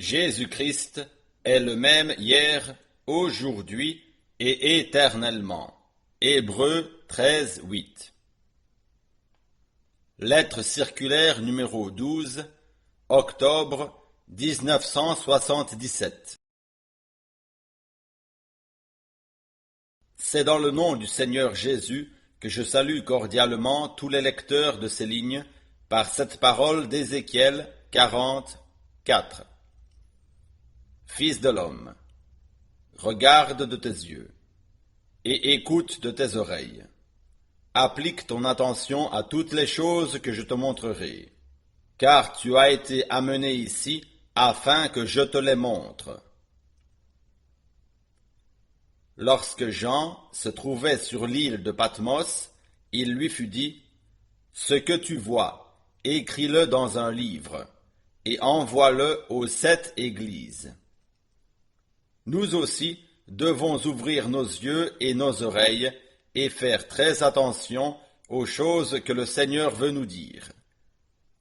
Jésus-Christ est le même hier, aujourd'hui et éternellement. Hébreux 13, 8. Lettre circulaire numéro 12, octobre 1977. C'est dans le nom du Seigneur Jésus que je salue cordialement tous les lecteurs de ces lignes par cette parole d'Ézéchiel 40, 4. Fils de l'homme, regarde de tes yeux et écoute de tes oreilles. Applique ton attention à toutes les choses que je te montrerai, car tu as été amené ici afin que je te les montre. Lorsque Jean se trouvait sur l'île de Patmos, il lui fut dit, « Ce que tu vois, écris-le dans un livre, et envoie-le aux 7 églises. » Nous aussi devons ouvrir nos yeux et nos oreilles et faire très attention aux choses que le Seigneur veut nous dire.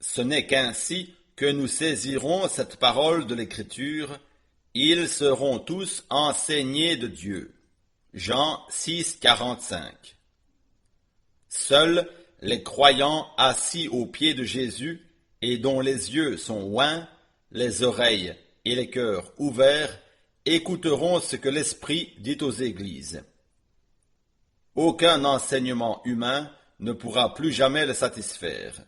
Ce n'est qu'ainsi que nous saisirons cette parole de l'Écriture, ils seront tous enseignés de Dieu. Jean 6, 45. Seuls les croyants assis aux pieds de Jésus et dont les yeux sont oints, les oreilles et les cœurs ouverts, écouteront ce que l'Esprit dit aux églises. Aucun enseignement humain ne pourra plus jamais le satisfaire.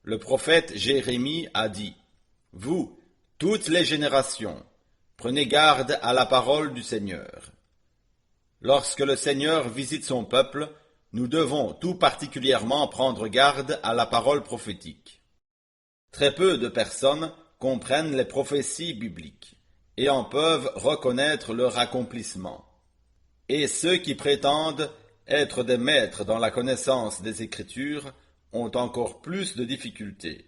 Le prophète Jérémie a dit, « Vous, toutes les générations, prenez garde à la parole du Seigneur. » Lorsque le Seigneur visite son peuple, nous devons tout particulièrement prendre garde à la parole prophétique. Très peu de personnes comprennent les prophéties bibliques et en peuvent reconnaître leur accomplissement. Et ceux qui prétendent être des maîtres dans la connaissance des Écritures ont encore plus de difficultés.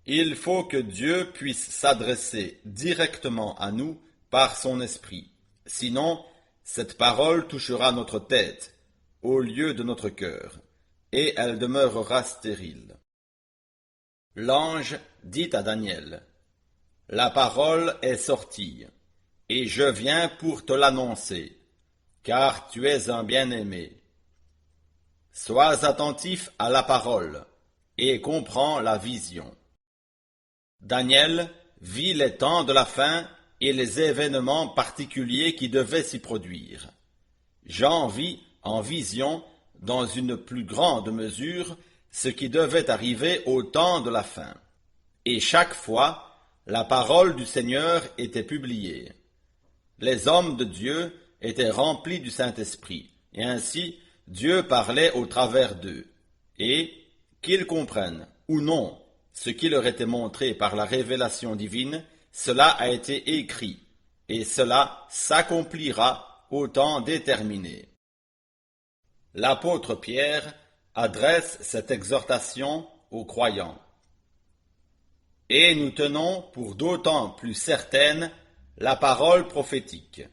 Il faut que Dieu puisse s'adresser directement à nous par son esprit. Sinon, cette parole touchera notre tête au lieu de notre cœur, et elle demeurera stérile. L'ange dit à Daniel, « La parole est sortie, et je viens pour te l'annoncer, car tu es un bien-aimé. Sois attentif à la parole, et comprends la vision. » Daniel vit les temps de la fin et les événements particuliers qui devaient s'y produire. Jean vit en vision, dans une plus grande mesure, ce qui devait arriver au temps de la fin. Et chaque fois, la parole du Seigneur était publiée. Les hommes de Dieu étaient remplis du Saint-Esprit, et ainsi Dieu parlait au travers d'eux. Et, qu'ils comprennent ou non ce qui leur était montré par la révélation divine, cela a été écrit, et cela s'accomplira au temps déterminé. L'apôtre Pierre adresse cette exhortation aux croyants. Et nous tenons pour d'autant plus certaine la parole prophétique,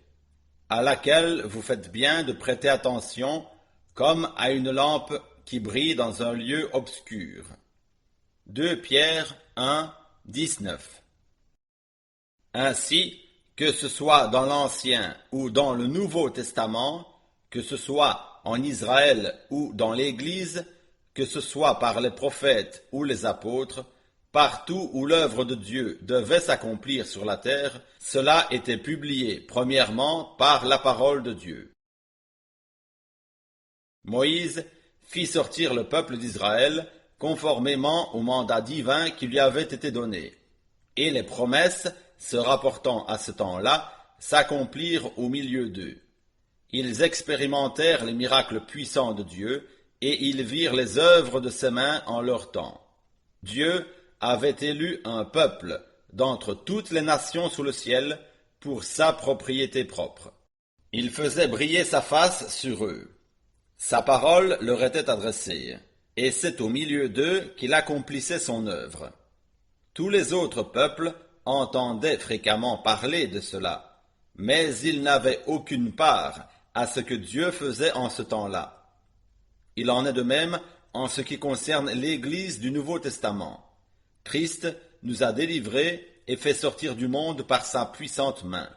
à laquelle vous faites bien de prêter attention comme à une lampe qui brille dans un lieu obscur. 2 Pierre 1, 19. Ainsi, que ce soit dans l'Ancien ou dans le Nouveau Testament, que ce soit en Israël ou dans l'Église, que ce soit par les prophètes ou les apôtres, partout où l'œuvre de Dieu devait s'accomplir sur la terre, cela était publié premièrement par la parole de Dieu. Moïse fit sortir le peuple d'Israël conformément au mandat divin qui lui avait été donné, et les promesses se rapportant à ce temps-là s'accomplirent au milieu d'eux. Ils expérimentèrent les miracles puissants de Dieu, et ils virent les œuvres de ses mains en leur temps. Dieu avait élu un peuple d'entre toutes les nations sous le ciel pour sa propriété propre. Il faisait briller sa face sur eux. Sa parole leur était adressée, et c'est au milieu d'eux qu'il accomplissait son œuvre. Tous les autres peuples entendaient fréquemment parler de cela, mais ils n'avaient aucune part à ce que Dieu faisait en ce temps-là. Il en est de même en ce qui concerne l'Église du Nouveau Testament. Christ nous a délivrés et fait sortir du monde par sa puissante main.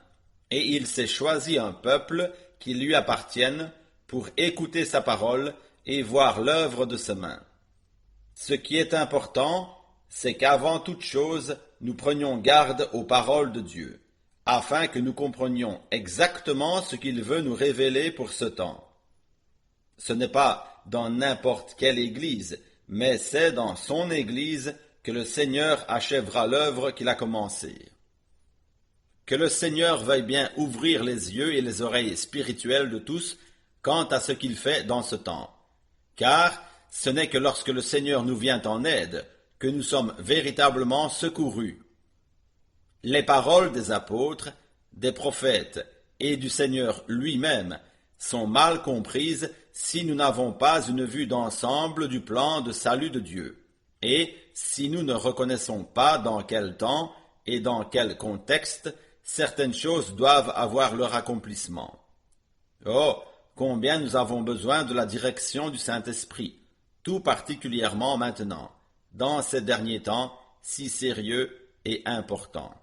Et il s'est choisi un peuple qui lui appartienne pour écouter sa parole et voir l'œuvre de ses mains. Ce qui est important, c'est qu'avant toute chose, nous prenions garde aux paroles de Dieu, afin que nous comprenions exactement ce qu'il veut nous révéler pour ce temps. Ce n'est pas dans n'importe quelle église, mais c'est dans son église que le Seigneur achèvera l'œuvre qu'il a commencée. Que le Seigneur veuille bien ouvrir les yeux et les oreilles spirituelles de tous quant à ce qu'il fait dans ce temps. Car ce n'est que lorsque le Seigneur nous vient en aide que nous sommes véritablement secourus. Les paroles des apôtres, des prophètes et du Seigneur lui-même sont mal comprises si nous n'avons pas une vue d'ensemble du plan de salut de Dieu, et si nous ne reconnaissons pas dans quel temps et dans quel contexte certaines choses doivent avoir leur accomplissement. Oh, combien nous avons besoin de la direction du Saint-Esprit, tout particulièrement maintenant, dans ces derniers temps si sérieux et importants.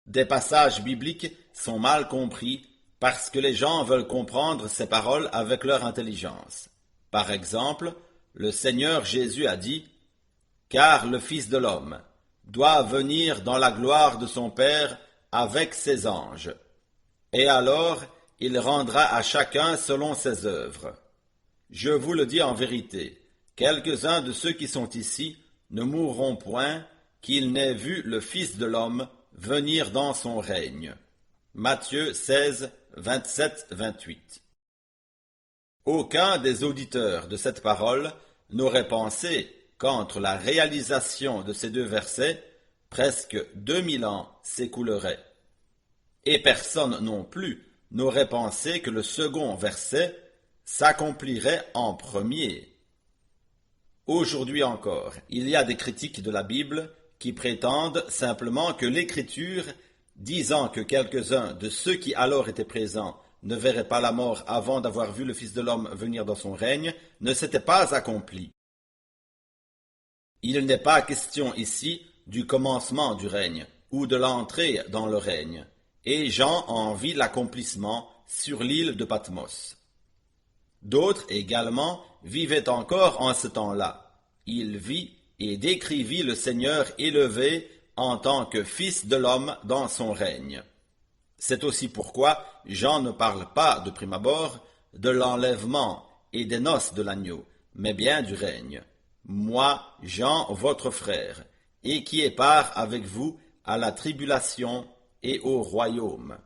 Des passages bibliques sont mal compris parce que les gens veulent comprendre ces paroles avec leur intelligence. Par exemple, le Seigneur Jésus a dit « Car le Fils de l'homme doit venir dans la gloire de son Père avec ses anges, et alors il rendra à chacun selon ses œuvres. Je vous le dis en vérité, quelques-uns de ceux qui sont ici ne mourront point qu'ils n'aient vu le Fils de l'homme venir dans son règne. » Matthieu 16, 27-28. Aucun des auditeurs de cette parole n'aurait pensé qu'entre la réalisation de ces deux versets, presque 2000 ans s'écouleraient. Et personne non plus n'aurait pensé que le second verset s'accomplirait en premier. Aujourd'hui encore, il y a des critiques de la Bible qui prétendent simplement que l'Écriture, disant que quelques-uns de ceux qui alors étaient présents ne verraient pas la mort avant d'avoir vu le Fils de l'homme venir dans son règne, ne s'était pas accomplie. Il n'est pas question ici du commencement du règne ou de l'entrée dans le règne, et Jean en vit l'accomplissement sur l'île de Patmos. D'autres également vivaient encore en ce temps-là. Il vit et décrivit le Seigneur élevé en tant que Fils de l'homme dans son règne. C'est aussi pourquoi Jean ne parle pas de prime abord de l'enlèvement et des noces de l'agneau, mais bien du règne. Moi, Jean, votre frère, et qui ai part avec vous à la tribulation et au royaume.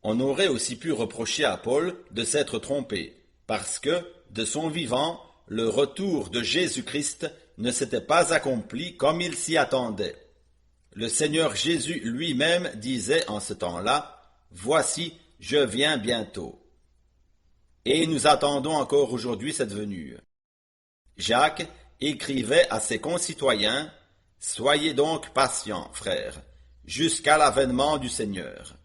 On aurait aussi pu reprocher à Paul de s'être trompé, parce que, de son vivant, le retour de Jésus-Christ ne s'était pas accompli comme il s'y attendait. Le Seigneur Jésus lui-même disait en ce temps-là, « Voici, je viens bientôt. » Et nous attendons encore aujourd'hui cette venue. Jacques écrivait à ses concitoyens, « Soyez donc patients, frères, jusqu'à l'avènement du Seigneur. »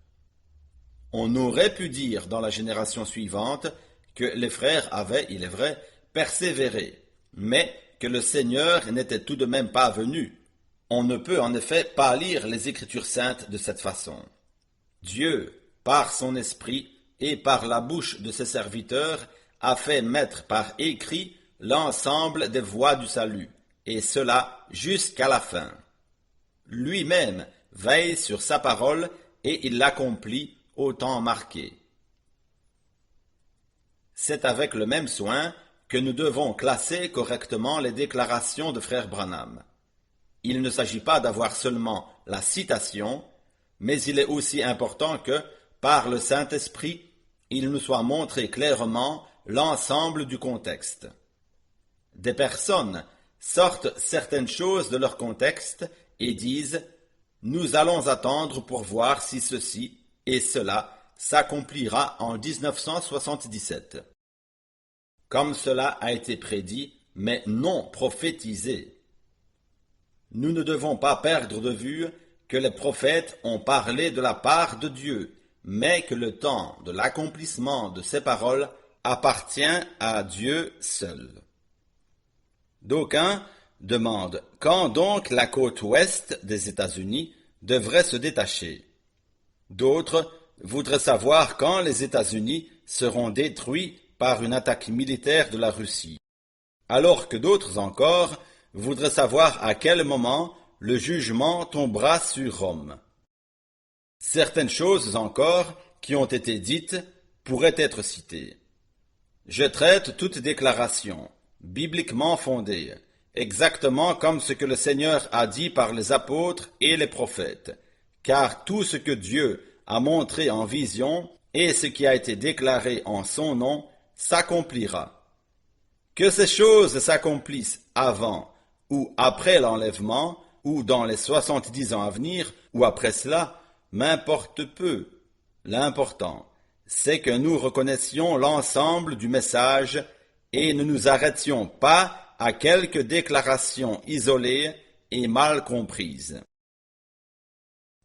On aurait pu dire dans la génération suivante que les frères avaient, il est vrai, persévéré, mais que le Seigneur n'était tout de même pas venu. On ne peut en effet pas lire les Écritures saintes de cette façon. Dieu, par son esprit et par la bouche de ses serviteurs, a fait mettre par écrit l'ensemble des voies du salut, et cela jusqu'à la fin. Lui-même veille sur sa parole et il l'accomplit au temps marqué. C'est avec le même soin que nous devons classer correctement les déclarations de frère Branham. Il ne s'agit pas d'avoir seulement la citation, mais il est aussi important que, par le Saint-Esprit, il nous soit montré clairement l'ensemble du contexte. Des personnes sortent certaines choses de leur contexte et disent « Nous allons attendre pour voir si ceci et cela s'accomplira en 1977. » Comme cela a été prédit, mais non prophétisé. Nous ne devons pas perdre de vue que les prophètes ont parlé de la part de Dieu, mais que le temps de l'accomplissement de ces paroles appartient à Dieu seul. D'aucuns demandent quand donc la côte ouest des États-Unis devrait se détacher. D'autres voudraient savoir quand les États-Unis seront détruits par une attaque militaire de la Russie, alors que d'autres encore voudraient savoir à quel moment le jugement tombera sur Rome. Certaines choses encore qui ont été dites pourraient être citées. Je traite toute déclaration, bibliquement fondée, exactement comme ce que le Seigneur a dit par les apôtres et les prophètes, car tout ce que Dieu a montré en vision et ce qui a été déclaré en son nom s'accomplira. Que ces choses s'accomplissent avant ou après l'enlèvement, ou dans les 70 ans à venir, ou après cela, m'importe peu. L'important, c'est que nous reconnaissions l'ensemble du message et ne nous arrêtions pas à quelques déclarations isolées et mal comprises.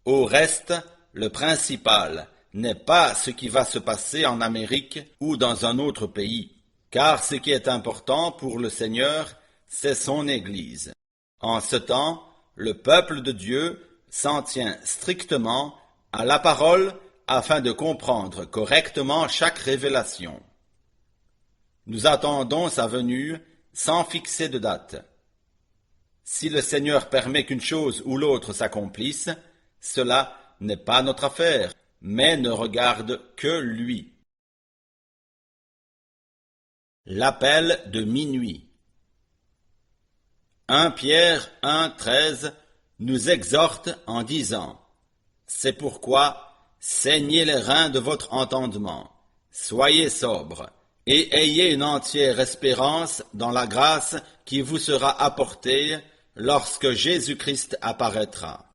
Au reste, le principal n'est pas ce qui va se passer en Amérique ou dans un autre pays, car ce qui est important pour le Seigneur, c'est son Église. En ce temps, le peuple de Dieu s'en tient strictement à la parole afin de comprendre correctement chaque révélation. Nous attendons sa venue sans fixer de date. Si le Seigneur permet qu'une chose ou l'autre s'accomplisse, cela n'est pas notre affaire, mais ne regarde que lui. L'appel de minuit. 1 Pierre 1,13 nous exhorte en disant « C'est pourquoi saignez les reins de votre entendement, soyez sobres, et ayez une entière espérance dans la grâce qui vous sera apportée lorsque Jésus-Christ apparaîtra. »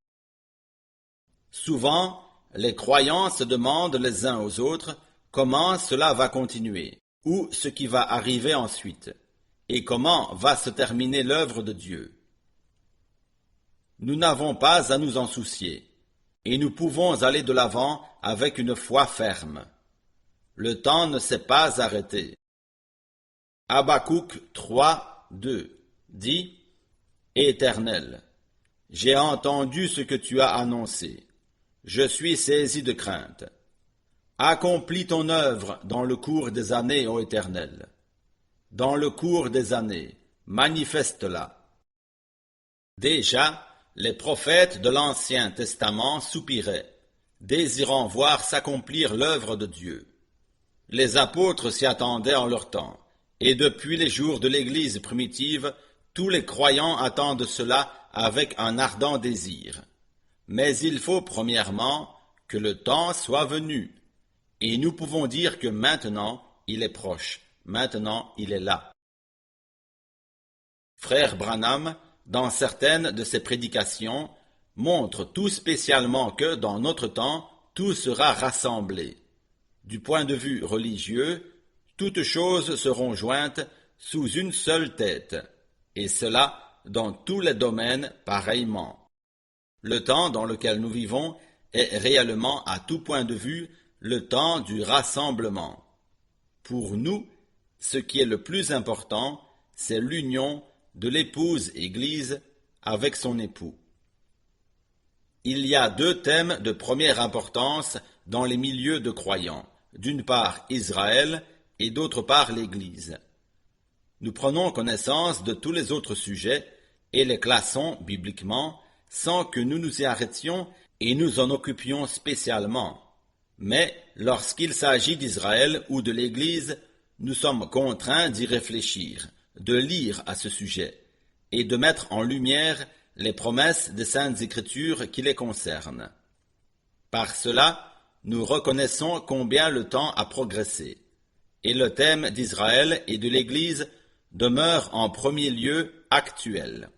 Souvent, les croyants se demandent les uns aux autres comment cela va continuer, ou ce qui va arriver ensuite, et comment va se terminer l'œuvre de Dieu. Nous n'avons pas à nous en soucier, et nous pouvons aller de l'avant avec une foi ferme. Le temps ne s'est pas arrêté. Habakkuk 3, 2 dit « Éternel, j'ai entendu ce que tu as annoncé. Je suis saisi de crainte. Accomplis ton œuvre dans le cours des années, ô Éternel. Dans le cours des années, manifeste-la. » Déjà, les prophètes de l'Ancien Testament soupiraient, désirant voir s'accomplir l'œuvre de Dieu. Les apôtres s'y attendaient en leur temps, et depuis les jours de l'Église primitive, tous les croyants attendent cela avec un ardent désir. Mais il faut premièrement que le temps soit venu, et nous pouvons dire que maintenant il est proche, maintenant il est là. Frère Branham, dans certaines de ses prédications, montre tout spécialement que dans notre temps, tout sera rassemblé. Du point de vue religieux, toutes choses seront jointes sous une seule tête, et cela dans tous les domaines pareillement. Le temps dans lequel nous vivons est réellement à tout point de vue le temps du rassemblement. Pour nous, ce qui est le plus important, c'est l'union de l'épouse Église avec son époux. Il y a deux thèmes de première importance dans les milieux de croyants, d'une part Israël et d'autre part l'Église. Nous prenons connaissance de tous les autres sujets et les classons bibliquement sans que nous nous y arrêtions et nous en occupions spécialement. Mais lorsqu'il s'agit d'Israël ou de l'Église, nous sommes contraints d'y réfléchir, de lire à ce sujet et de mettre en lumière les promesses des Saintes Écritures qui les concernent. Par cela, nous reconnaissons combien le temps a progressé, et le thème d'Israël et de l'Église demeure en premier lieu actuel.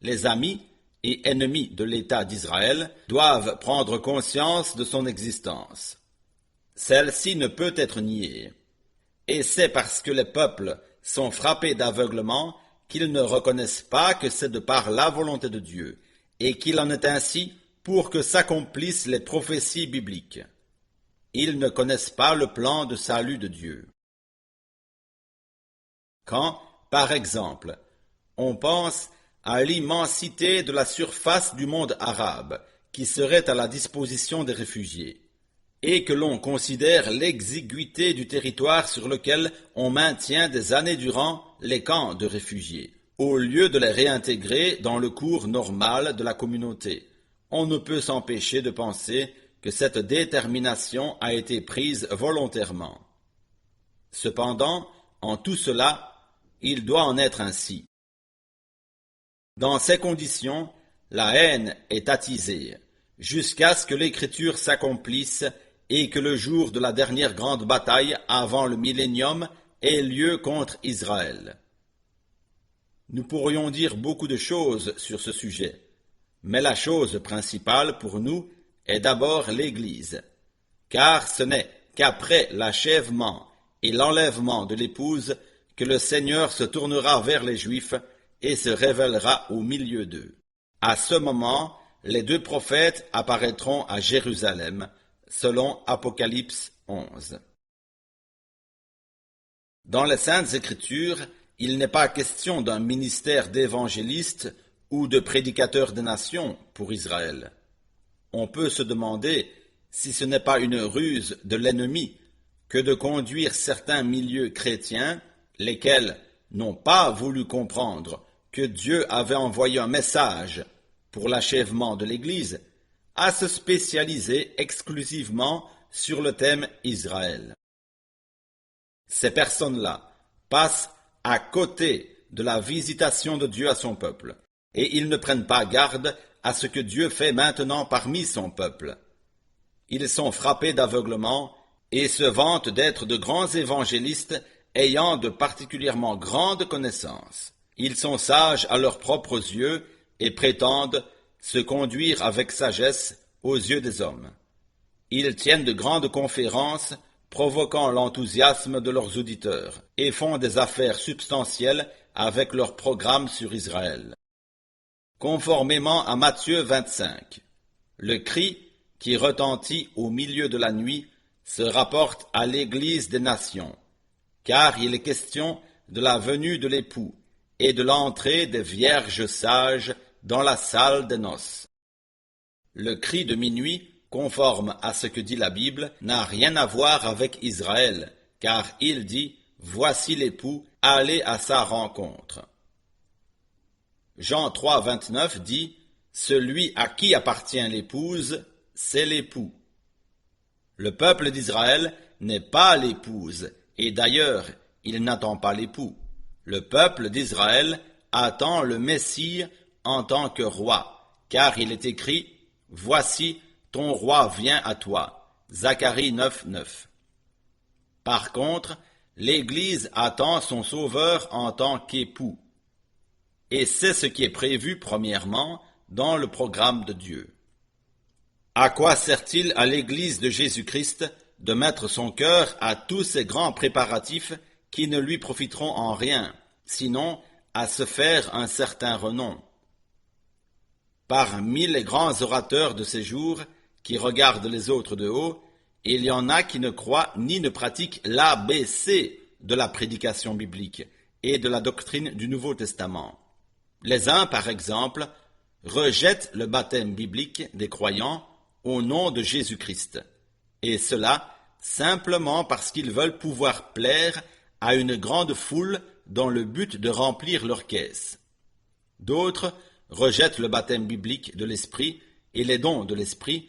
Les amis et ennemis de l'État d'Israël doivent prendre conscience de son existence. Celle-ci ne peut être niée, et c'est parce que les peuples sont frappés d'aveuglement qu'ils ne reconnaissent pas que c'est de par la volonté de Dieu, et qu'il en est ainsi pour que s'accomplissent les prophéties bibliques. Ils ne connaissent pas le plan de salut de Dieu. Quand, Par exemple, on pense à l'immensité de la surface du monde arabe qui serait à la disposition des réfugiés, et que l'on considère l'exiguïté du territoire sur lequel on maintient des années durant les camps de réfugiés, au lieu de les réintégrer dans le cours normal de la communauté. On ne peut s'empêcher de penser que cette détermination a été prise volontairement. Cependant, en tout cela, il doit en être ainsi. Dans ces conditions, la haine est attisée, jusqu'à ce que l'Écriture s'accomplisse et que le jour de la dernière grande bataille avant le millénium ait lieu contre Israël. Nous pourrions dire beaucoup de choses sur ce sujet, mais la chose principale pour nous est d'abord l'Église, car ce n'est qu'après l'achèvement et l'enlèvement de l'épouse que le Seigneur se tournera vers les Juifs et se révélera au milieu d'eux. À ce moment, les deux prophètes apparaîtront à Jérusalem, selon Apocalypse 11. Dans les Saintes Écritures, il n'est pas question d'un ministère d'évangéliste ou de prédicateur des nations pour Israël. On peut se demander si ce n'est pas une ruse de l'ennemi que de conduire certains milieux chrétiens, lesquels n'ont pas voulu comprendre que Dieu avait envoyé un message pour l'achèvement de l'Église, à se spécialiser exclusivement sur le thème Israël. Ces personnes-là passent à côté de la visitation de Dieu à son peuple, et ils ne prennent pas garde à ce que Dieu fait maintenant parmi son peuple. Ils sont frappés d'aveuglement et se vantent d'être de grands évangélistes ayant de particulièrement grandes connaissances. Ils sont sages à leurs propres yeux et prétendent se conduire avec sagesse aux yeux des hommes. Ils tiennent de grandes conférences provoquant l'enthousiasme de leurs auditeurs et font des affaires substantielles avec leur programme sur Israël. Conformément à Matthieu 25, le cri qui retentit au milieu de la nuit se rapporte à l'Église des nations, car il est question de la venue de l'époux et de l'entrée des vierges sages dans la salle des noces. Le cri de minuit, conforme à ce que dit la Bible, n'a rien à voir avec Israël, car il dit « Voici l'époux, allez à sa rencontre ». Jean 3, 29 dit « Celui à qui appartient l'épouse, c'est l'époux ». Le peuple d'Israël n'est pas l'épouse, et d'ailleurs, il n'attend pas l'époux. Le peuple d'Israël attend le Messie en tant que roi, car il est écrit « Voici, ton roi vient à toi » Zacharie 9, 9. Par contre, l'Église attend son Sauveur en tant qu'époux. Et c'est ce qui est prévu premièrement dans le programme de Dieu. À quoi sert-il à l'Église de Jésus-Christ de mettre son cœur à tous ces grands préparatifs qui ne lui profiteront en rien, sinon à se faire un certain renom? Parmi les grands orateurs de ces jours, qui regardent les autres de haut, il y en a qui ne croient ni ne pratiquent l'ABC de la prédication biblique et de la doctrine du Nouveau Testament. Les uns, par exemple, rejettent le baptême biblique des croyants au nom de Jésus-Christ, et cela simplement parce qu'ils veulent pouvoir plaire à une grande foule dans le but de remplir leur caisse. D'autres rejettent le baptême biblique de l'Esprit et les dons de l'Esprit,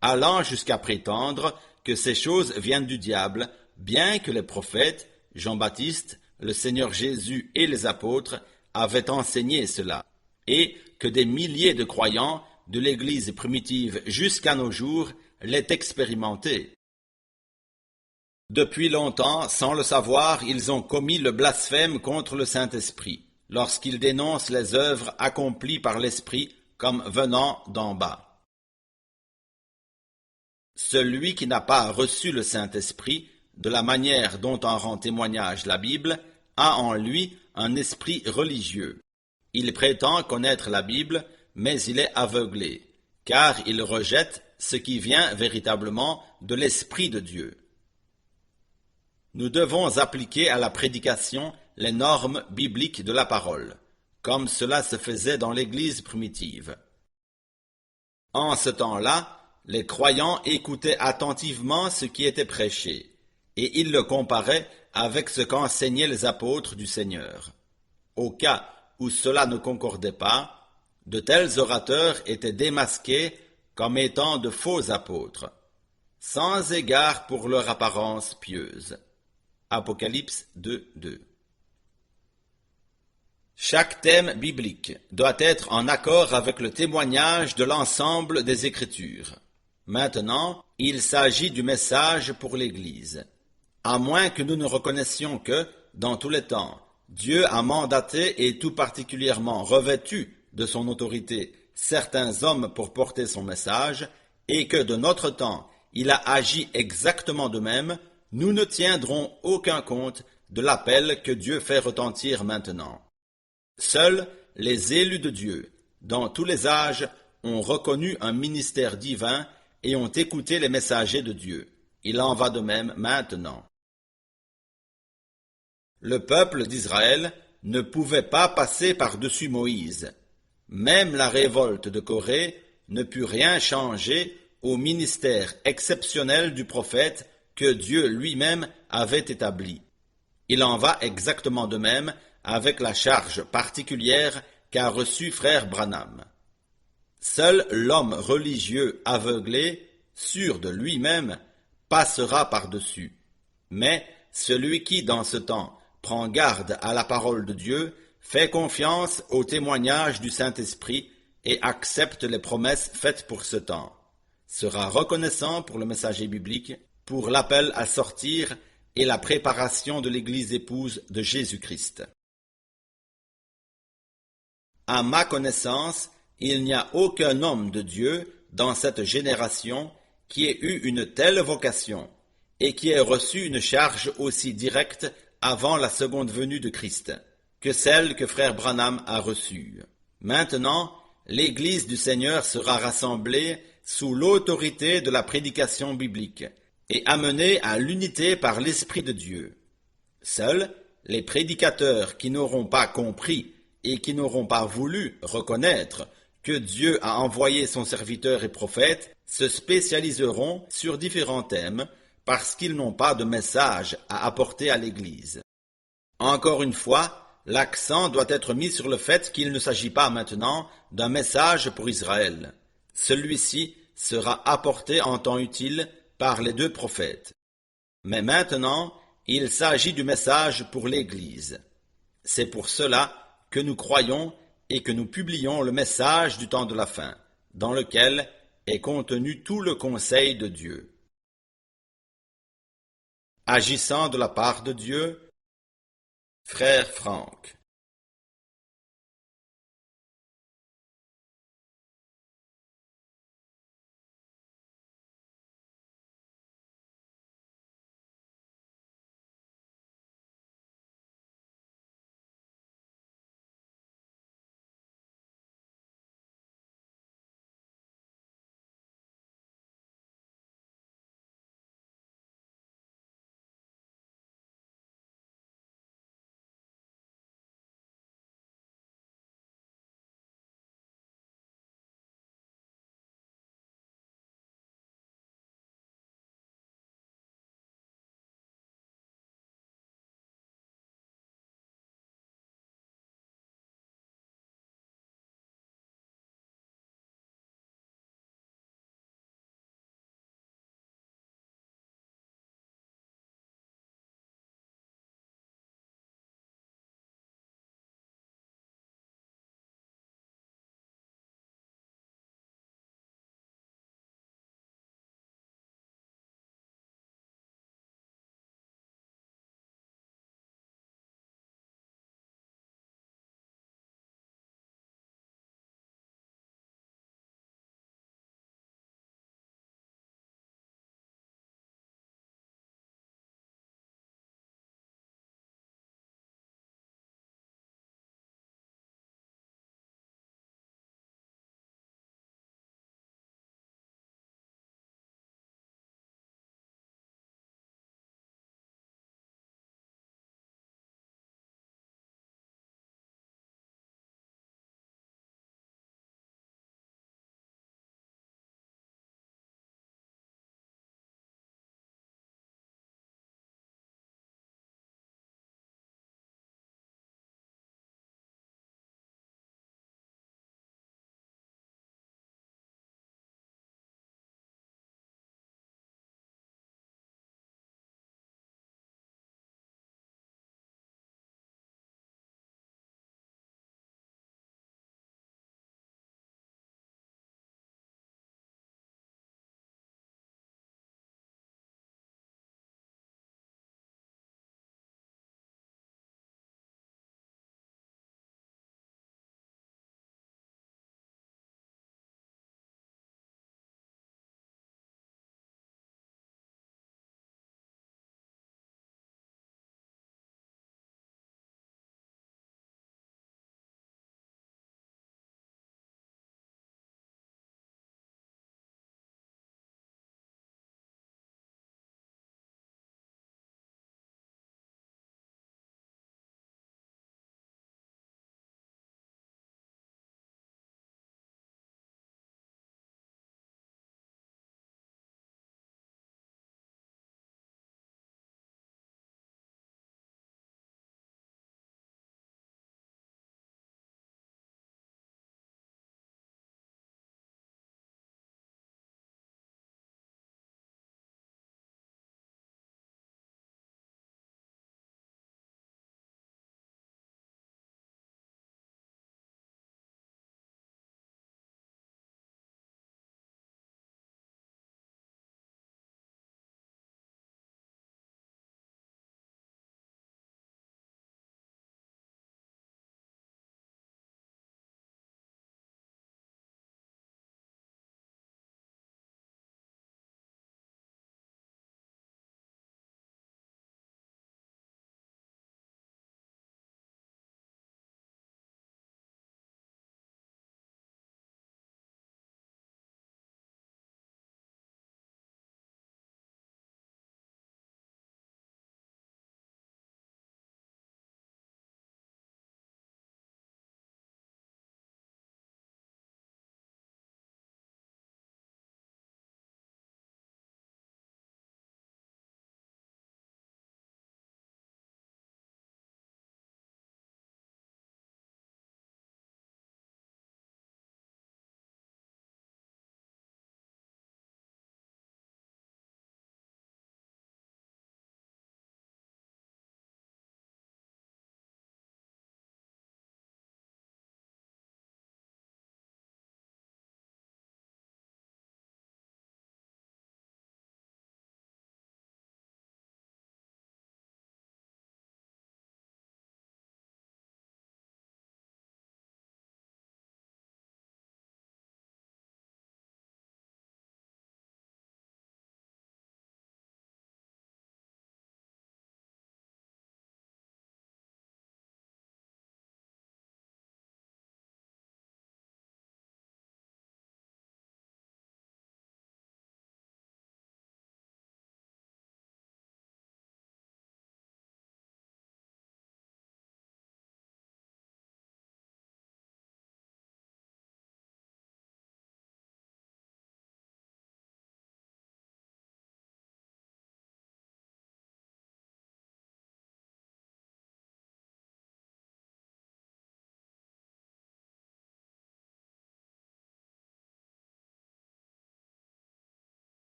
allant jusqu'à prétendre que ces choses viennent du diable, bien que les prophètes, Jean-Baptiste, le Seigneur Jésus et les apôtres avaient enseigné cela, et que des milliers de croyants de l'Église primitive jusqu'à nos jours l'aient expérimenté. Depuis longtemps, sans le savoir, ils ont commis le blasphème contre le Saint-Esprit, lorsqu'ils dénoncent les œuvres accomplies par l'Esprit comme venant d'en bas. Celui qui n'a pas reçu le Saint-Esprit, de la manière dont en rend témoignage la Bible, a en lui un esprit religieux. Il prétend connaître la Bible, mais il est aveuglé, car il rejette ce qui vient véritablement de l'Esprit de Dieu. Nous devons appliquer à la prédication les normes bibliques de la parole, comme cela se faisait dans l'Église primitive. En ce temps-là, les croyants écoutaient attentivement ce qui était prêché, et ils le comparaient avec ce qu'enseignaient les apôtres du Seigneur. Au cas où cela ne concordait pas, de tels orateurs étaient démasqués comme étant de faux apôtres, sans égard pour leur apparence pieuse. Apocalypse 2:2. Chaque thème biblique doit être en accord avec le témoignage de l'ensemble des Écritures. Maintenant, il s'agit du message pour l'Église. À moins que nous ne reconnaissions que, dans tous les temps, Dieu a mandaté et tout particulièrement revêtu de son autorité certains hommes pour porter son message, et que de notre temps, il a agi exactement de même, nous ne tiendrons aucun compte de l'appel que Dieu fait retentir maintenant. Seuls les élus de Dieu, dans tous les âges, ont reconnu un ministère divin et ont écouté les messagers de Dieu. Il en va de même maintenant. Le peuple d'Israël ne pouvait pas passer par-dessus Moïse. Même la révolte de Corée ne put rien changer au ministère exceptionnel du prophète que Dieu lui-même avait établi. Il en va exactement de même avec la charge particulière qu'a reçue frère Branham. Seul l'homme religieux aveuglé, sûr de lui-même, passera par-dessus. Mais celui qui, dans ce temps, prend garde à la parole de Dieu, fait confiance au témoignage du Saint-Esprit et accepte les promesses faites pour ce temps, sera reconnaissant pour le messager biblique, pour l'appel à sortir et la préparation de l'Église épouse de Jésus-Christ. À ma connaissance, il n'y a aucun homme de Dieu dans cette génération qui ait eu une telle vocation et qui ait reçu une charge aussi directe avant la seconde venue de Christ que celle que frère Branham a reçue. Maintenant, l'Église du Seigneur sera rassemblée sous l'autorité de la prédication biblique et amenée à l'unité par l'Esprit de Dieu. Seuls les prédicateurs qui n'auront pas compris et qui n'auront pas voulu reconnaître que Dieu a envoyé son serviteur et prophète se spécialiseront sur différents thèmes parce qu'ils n'ont pas de message à apporter à l'Église. Encore une fois, l'accent doit être mis sur le fait qu'il ne s'agit pas maintenant d'un message pour Israël. Celui-ci sera apporté en temps utile par les deux prophètes. Mais maintenant, il s'agit du message pour l'Église. C'est pour cela que nous croyons et que nous publions le message du temps de la fin, dans lequel est contenu tout le conseil de Dieu. Agissant de la part de Dieu, frère Franck.